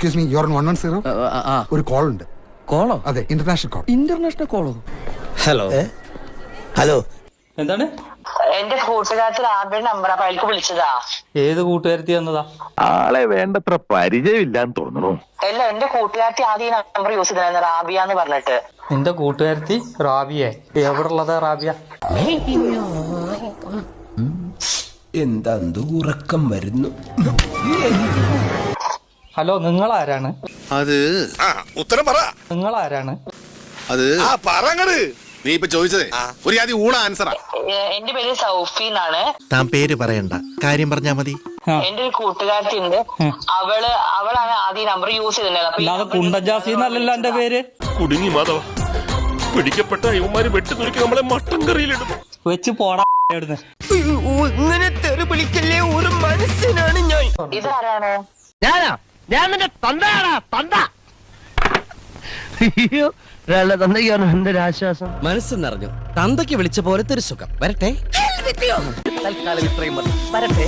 Excuse me, your 110. ഒരു call ഉണ്ട്. കോളോ? അതെ, ഇന്റർനാഷണൽ കോൾ. ഇന്റർനാഷണൽ കോളോ? ഹലോ ഹലോ, എന്താണ്? എന്റെ കൂട്ടുകാരത്തിൽ ആരുടെ നമ്പർ അപ്പൊ അയാൾക്ക് വിളിച്ചതാ. ഏത് കൂട്ടുകാരത്തി തന്നതാ? ആളെ വേണ്ടത്ര പരിചയമില്ലാന്ന് തോന്നുന്നു. അല്ല, എന്റെ കൂട്ടുകാരത്തി ആദ്യം ഈ നമ്പർ യൂസ് ചെയ്തിരുന്നു, റാബിയ എന്ന് പറഞ്ഞിട്ട്. എന്റെ കൂട്ടുകാരത്തി റാബിയ? എവിടെ ഉള്ളതാ റാബിയ? എന്താ ഉറക്കം വരുന്നു. ഹലോ, നിങ്ങൾ ആരാണ്? അത് ഉത്തരം പറ. നിങ്ങൾ ആരാണ്? അത് പറങ്ങട്. നീ ഇപ്പൊ ചോദിച്ചതേ ഒരു ആദ്യം ഊണ ആൻസറാ. എന്റെ പേര് സൗഫി എന്നാണ്. താൻ പേര് പറയണ്ട, കാര്യം പറഞ്ഞാ മതി. എന്റെ ഒരു കൂട്ടുകാരത്തി ഉണ്ട്, അവളാണ് ആദ്യം നമ്പർ യൂസ് ചെയ്തിട്ടുണ്ടായിരുന്നത്. അല്ലാതെ കുണ്ടജാസി എന്നല്ലല്ലോ എന്റെ പേര്. കുടുങ്ങി മാധവ, പിടിക്കപ്പെട്ട ഇവന്മാര് വെട്ടിനുറുക്കി നമ്മളെ മട്ടൻ കറിയിലിടും. വെച്ച് പോടാ. ഇങ്ങനെ തെറി വിളിക്കല്ലേ, ഒരു മനസ്സിനാണ് ഞാൻ. ഇതാരാണ്? ഞാൻ നിന്റെ തന്തയാടാ, തന്ത. അയ്യോ, ഒരാളുടെ തന്തയ്ക്കാണ് എന്റെ ഒരു ആശ്വാസം. മനസ്സ് നിറഞ്ഞു. തന്തയ്ക്ക് വിളിച്ച പോലത്തെ ഒരു സുഖം. വരട്ടെ. തൽക്കാലം ഇത്രയും മതി. വരട്ടെ.